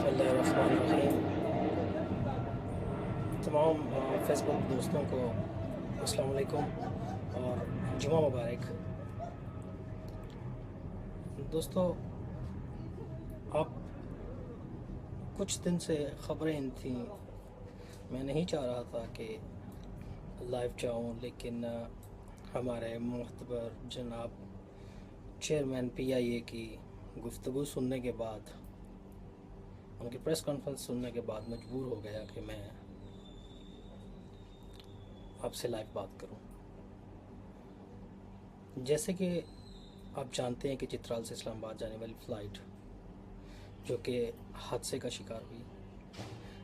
बिस्मिल्लाहिर्रहमानिर्रहीम। तमाम फेसबुक दोस्तों को अस्सलाम वालेकुम और जुमा मुबारक। दोस्तों, आप कुछ दिन से ख़बरें थी, मैं नहीं चाह रहा था कि लाइव जाऊं, लेकिन हमारे मोहतबर जनाब चेयरमैन पीआईए की गुफ्तगू सुनने के बाद, उनकी प्रेस कॉन्फ्रेंस सुनने के बाद मजबूर हो गया कि मैं आपसे लाइव बात करूं। जैसे कि आप जानते हैं कि चित्राल से इस्लामाबाद जाने वाली फ़्लाइट जो कि हादसे का शिकार हुई,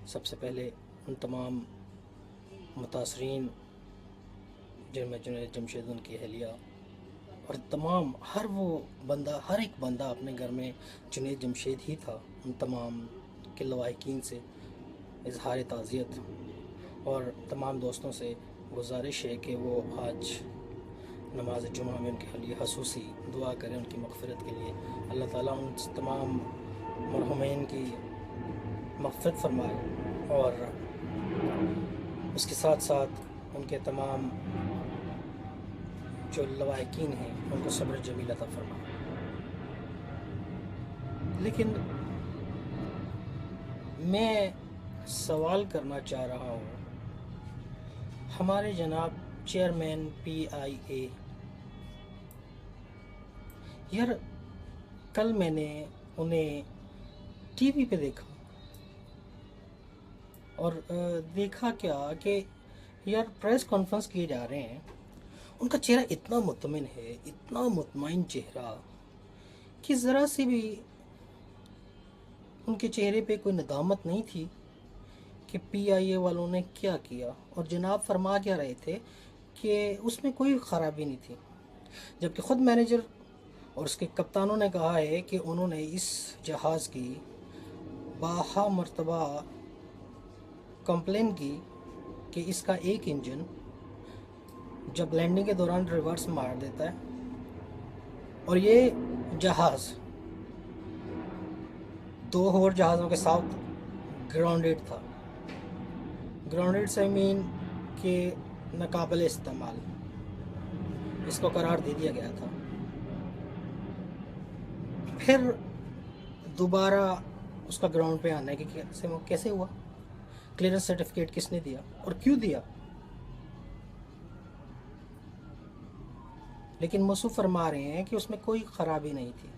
सबसे पहले उन तमाम मुतासरीन जिनमें जुनैद जमशेद, उनकी अहलिया और तमाम हर एक बंदा अपने घर में जुनैद जमशेद ही था, उन तमाम के लवाहिकीन से इजहार ताज़ियत और तमाम दोस्तों से गुजारिश है कि वो आज नमाज जुमा में उनके लिए खसूसी दुआ करें, उनकी मग़फ़िरत के लिए। अल्लाह ताला उन तमाम मरहुमैन की मग़फ़िरत फ़रमाए और उसके साथ साथ उनके तमाम जो लवाहिकीन हैं उनको सब्र जमील अता फ़रमाए। लेकिन मैं सवाल करना चाह रहा हूँ, हमारे जनाब चेयरमैन पीआईए, यार कल मैंने उन्हें टीवी पे देखा और देखा क्या कि यार प्रेस कॉन्फ्रेंस किए जा रहे हैं, उनका चेहरा इतना मुतमिन है, इतना मुतमईन चेहरा कि ज़रा सी भी उनके चेहरे पे कोई नदामत नहीं थी कि पीआईए वालों ने क्या किया। और जनाब फरमा क्या रहे थे कि उसमें कोई ख़राबी नहीं थी, जबकि ख़ुद मैनेजर और उसके कप्तानों ने कहा है कि उन्होंने इस जहाज़ की बाहा मरतबा कंप्लेन की कि इसका एक इंजन जब लैंडिंग के दौरान रिवर्स मार देता है और ये जहाज़ दो और जहाज़ों के साथ ग्राउंडेड था। ग्राउंडेड से मीन के नाकाबिल इस्तेमाल, इसको करार दे दिया गया था। फिर दोबारा उसका ग्राउंड पे आने के कैसे हुआ? क्लियरेंस सर्टिफिकेट किसने दिया और क्यों दिया? लेकिन मसूफ़ फरमा रहे हैं कि उसमें कोई ख़राबी नहीं थी।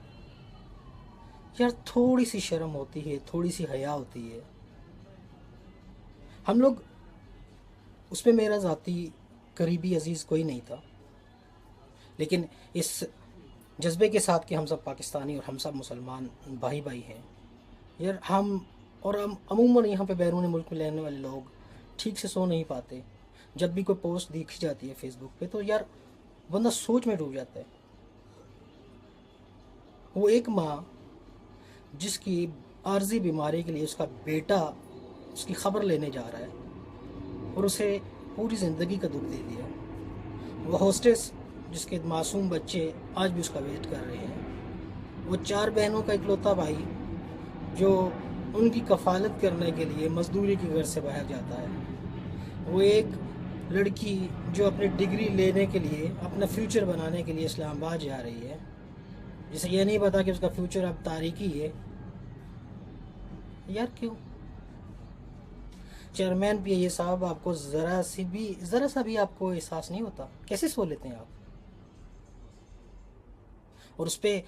यार थोड़ी सी शर्म होती है, थोड़ी सी हया होती है। हम लोग उसमें, मेरा ज़ाती करीबी अजीज़ कोई नहीं था, लेकिन इस जज्बे के साथ कि हम सब पाकिस्तानी और हम सब मुसलमान भाई भाई हैं यार, हम अमूमन यहाँ पे बैरून मुल्क में रहने वाले लोग ठीक से सो नहीं पाते। जब भी कोई पोस्ट दिख जाती है फेसबुक पे तो यार बंदा सोच में डूब जाता है। वो एक माँ जिसकी आर्जी बीमारी के लिए उसका बेटा उसकी खबर लेने जा रहा है और उसे पूरी ज़िंदगी का दुख दे दिया। वो होस्टेस जिसके मासूम बच्चे आज भी उसका वेट कर रहे हैं। वो 4 बहनों का इकलौता भाई जो उनकी कफ़ालत करने के लिए मजदूरी के घर से बाहर जाता है। वो एक लड़की जो अपनी डिग्री लेने के लिए, अपना फ्यूचर बनाने के लिए इस्लामाबाद जा रही है, जिसे ये नहीं पता कि उसका फ्यूचर अब तारीकी है। यार क्यों? चेयरमैन पीआईए साहब, आपको ज़रा सा भी आपको एहसास नहीं होता? कैसे सो लेते हैं आप? और उस पर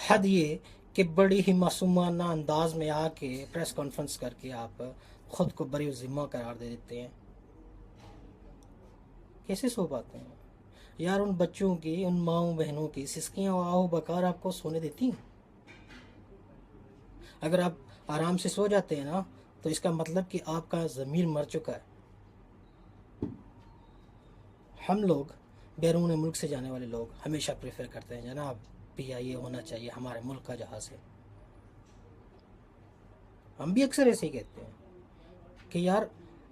हद ये कि बड़ी ही मासूमाना अंदाज में आके प्रेस कॉन्फ्रेंस करके आप ख़ुद को बरी ज़िम्मा करार दे देते हैं। कैसे सो पाते हैं यार? उन बच्चों की, उन माओ बहनों की सिसकियाँ आओ बकार आपको सोने देती? अगर आप आराम से सो जाते हैं ना, तो इसका मतलब कि आपका ज़मीर मर चुका है। हम लोग, बैरून मुल्क से जाने वाले लोग, हमेशा प्रेफर करते हैं जनाब पीआईए होना चाहिए, हमारे मुल्क का जहाज़ है। हम भी अक्सर ऐसे ही कहते हैं कि यार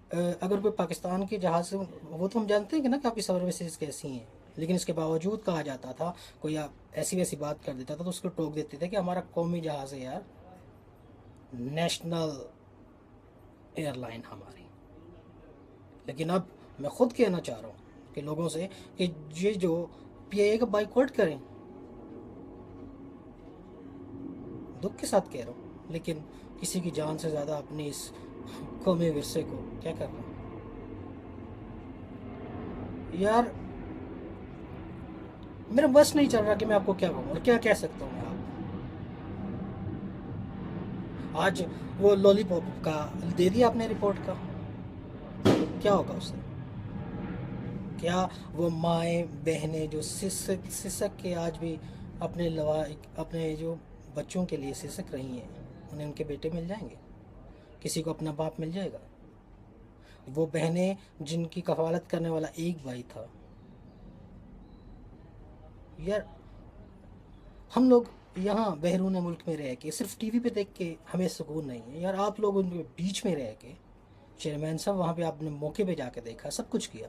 अगर कोई पाकिस्तान के जहाज़ से, वो तो हम जानते हैं कि ना कि आपकी सर्विसेज कैसी हैं, लेकिन इसके बावजूद कहा जाता था, कोई आप ऐसी वैसी बात कर देता था तो उसको टोक देते थे कि हमारा कौमी जहाज़ है यार। नेशनल एयरलाइन हमारी। लेकिन अब मैं खुद कहना चाह रहा हूँ कि लोगों से कि ये जो पीआईए का बाइकआउट करें, दुख के साथ कह रहा हूँ, लेकिन किसी की जान से ज़्यादा अपनी इस कौमी विरसे को क्या करना यार। मेरा बस नहीं चल रहा कि मैं आपको क्या कहूँ और क्या कह सकता हूँ मैं आपको। आज वो लॉलीपॉप का दे दिया आपने रिपोर्ट का, क्या होगा उससे? क्या वो माएँ बहनें जो सिसक सिसक के आज भी अपने लवा अपने जो बच्चों के लिए सिसक रही हैं, उन्हें उनके बेटे मिल जाएंगे? किसी को अपना बाप मिल जाएगा? वो बहनें जिनकी कफालत करने वाला एक भाई था यार। हम लोग यहाँ बैरून मुल्क में रह के सिर्फ टीवी पे देख के हमें सुकून नहीं है यार। आप लोग उनके बीच में रह के, चेयरमैन साहब वहाँ पे आपने मौके पे जाके देखा, सब कुछ किया,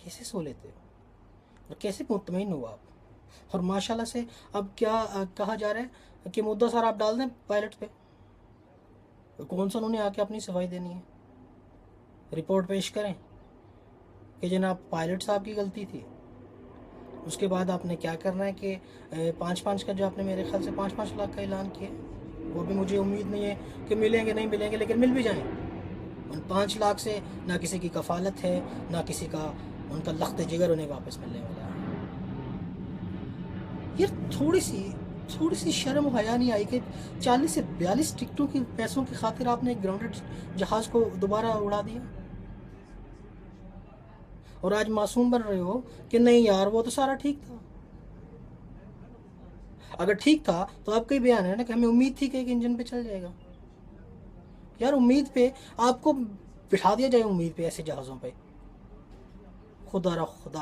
कैसे सो लेते हो और कैसे मुतमईन हो आप? और माशाल्लाह से अब क्या कहा जा रहा है कि मुद्दा सर आप डाल दें पायलट पे। कौन सा उन्होंने आके अपनी सफाई देनी है? रिपोर्ट पेश करें कि जनाब पायलट साहब की गलती थी। उसके बाद आपने क्या करना है कि 5-5 का जो आपने मेरे ख्याल से 5-5 लाख का ऐलान किया, वो भी मुझे उम्मीद नहीं है कि मिलेंगे, नहीं मिलेंगे, लेकिन मिल भी जाएँ। उन 5 लाख से ना किसी की कफालत है, ना किसी का उनका लख्त जिगर उन्हें वापस मिलने वाला है। यार थोड़ी सी शर्म हया नहीं आई कि 40 से 42 टिकटों की पैसों की खातिर आपने एक ग्राउंडेड जहाज़ को दोबारा उड़ा दिया और आज मासूम बन रहे हो कि नहीं यार वो तो सारा ठीक था। अगर ठीक था तो आपका ही बयान है ना कि हमें उम्मीद थी कि एक इंजन पे चल जाएगा। यार उम्मीद पे आपको बिठा दिया जाए, उम्मीद पे ऐसे जहाज़ों पे, खुदा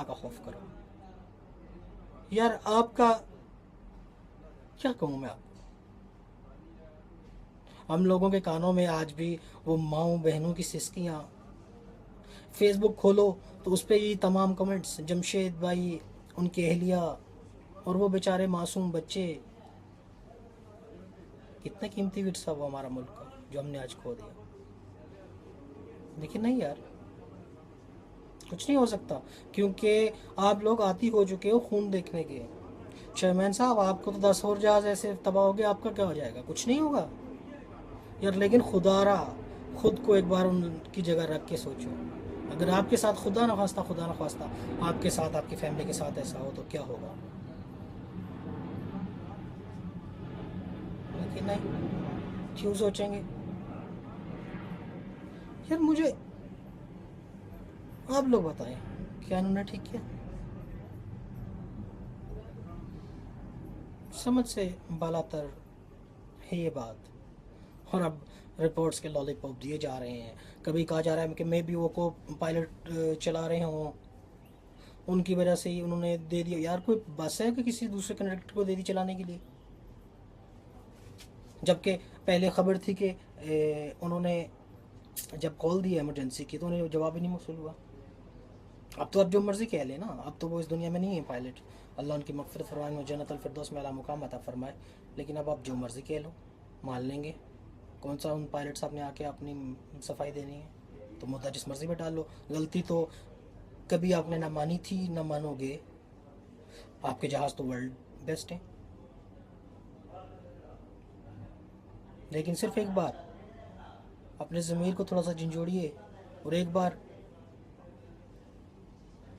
का खौफ करो यार। आपका क्या कहूँ मैं आपको। हम लोगों के कानों में आज भी वो माँओं बहनों की सिसकियाँ। फेसबुक खोलो तो उस पर ये तमाम कमेंट्स, जमशेद भाई, उनकी अहलिया और वो बेचारे मासूम बच्चे। कितना कीमती विरसा वो हमारा मुल्क का जो हमने आज खो दिया। लेकिन नहीं यार, कुछ नहीं हो सकता, क्योंकि आप लोग आती हो चुके हो खून देखने के। चेयरमैन साहब आपको तो 10 और जहाज ऐसे तबाह हो गए, आपका क्या हो जाएगा? कुछ नहीं होगा यार। लेकिन खुदारा खुद को एक बार उनकी जगह रख के सोचो, अगर आपके साथ खुदा ना खास्ता आपके साथ, आपकी फैमिली के साथ ऐसा हो तो क्या होगा? लेकिन नहीं, क्यों सोचेंगे यार? मुझे आप लोग बताएं, क्या उन्होंने ठीक किया? समझ से बालातर है ये बात। और अब रिपोर्ट्स के लॉलीपॉप दिए जा रहे हैं। कभी कहा जा रहा है कि मे बी वो को पायलट चला रहे हों, उनकी वजह से ही उन्होंने दे दिया। यार कोई बस है कि किसी दूसरे कंडक्टर को दे दी चलाने के लिए? जबकि पहले खबर थी कि उन्होंने जब कॉल दी इमरजेंसी की तो उन्हें जवाब ही नहीं मौसूल हुआ। अब तो आप जो मर्ज़ी कह लें ना, अब तो वो इस दुनिया में नहीं है पायलट। अल्लाह उनकी मग़फ़िरत फरमाए, और जन्नत अल फिरदौस में आला मुकाम अता फरमाए। लेकिन अब आप जो मर्ज़ी कह लो, मान लेंगे। कौन सा उन पायलट साहब ने आके अपनी सफाई देनी है? तो मुद्दा जिस मर्ज़ी में डाल लो। गलती तो कभी आपने ना मानी थी ना मानोगे। आपके जहाज़ तो वर्ल्ड बेस्ट हैं। लेकिन सिर्फ एक बार अपने ज़मीर को थोड़ा सा झंझोड़िए और एक बार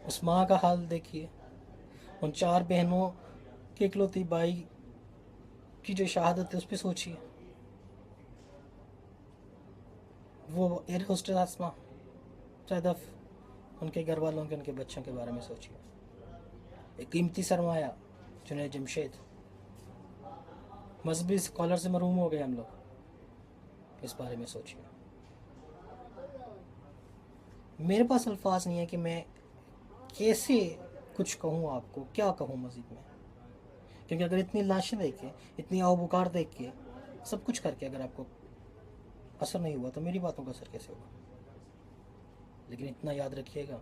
उस माँ का हाल देखिए, उन 4 बहनों की इकलौती भाई की जो शहादत है उस पर सोचिए। वो एयर होस्टेस आसमा सैदफ, उनके घर वालों के, उनके बच्चों के बारे में सोचिए। एक कीमती सरमाया जुनैद जमशेद, मजहबी स्कॉलर से महरूम हो गए हम लोग। इस बारे में सोचिए। मेरे पास अल्फाज नहीं है कि मैं कैसे कुछ कहूँ आपको, क्या कहूँ मज़ीद में। क्योंकि अगर इतनी लाशें देख के, इतनी आओ बुकार देख के, सब कुछ करके अगर आपको असर नहीं हुआ तो मेरी बातों का असर कैसे होगा? लेकिन इतना याद रखिएगा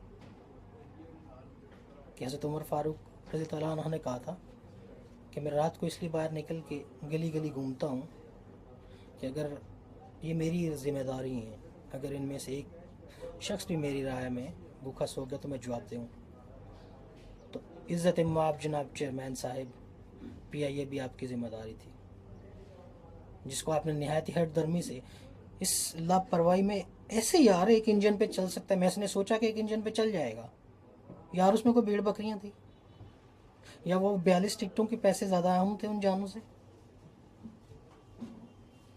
कि हज़रत उमर फ़ारूक रज़ी अल्लाह अन्हु ने कहा था कि मैं रात को इसलिए बाहर निकल के गली गली घूमता हूँ कि अगर ये मेरी जिम्मेदारी है। अगर इनमें से एक शख्स भी मेरी राय में भूखा सो गया तो मैं जवाब दूँ। तो इज़्ज़त माब जनाब चेयरमैन साहब, पीआईए भी आपकी ज़िम्मेदारी थी, जिसको आपने नहायत ही हठधर्मी से इस लापरवाही में ऐसे यार एक इंजन पे चल सकता है। मैंने सोचा कि एक इंजन पे चल जाएगा यार, उसमें कोई भेड़ बकरियां थी या वो 42 टिकटों के पैसे ज़्यादा अहम थे उन जानों से,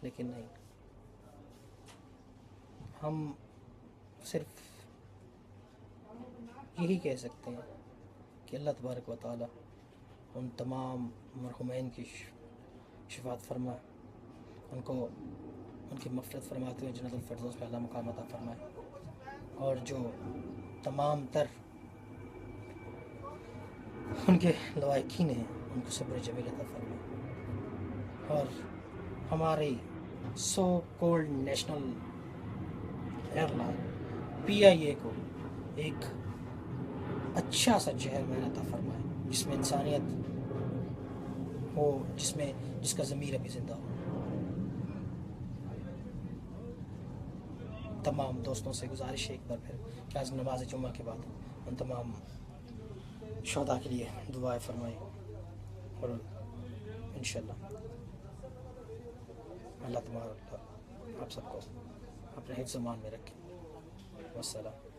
लेकिन नहीं। हम सिर्फ यही कह सकते हैं कि अल्लाह तबारक व तआला उन तमाम मरहुमैन की शिफात फरमाए, उनको उनकी मफ़रत फरमाते हुए जन्नतुल फिरदौस में अल्लाह मुकाम अता फरमाए, और जो तमाम तर उनके लवाकिन हैं उनको सब्र जमील अता फरमाए, और हमारे so cold national airline PIA को एक अच्छा सा चेयरमैन अता फरमाए जिसमें इंसानियत हो, जिसका ज़मीर अभी ज़िंदा हो। तमाम दोस्तों से गुजारिश है एक बार फिर कि आज नमाज जुम्मा के बाद उन तमाम शोधा के लिए दुआएं फरमाएं, और इंशाल्लाह अल्लाह तबारक आप सबको अपने हिफ्ज़ मान में रखें। वस्सलाम।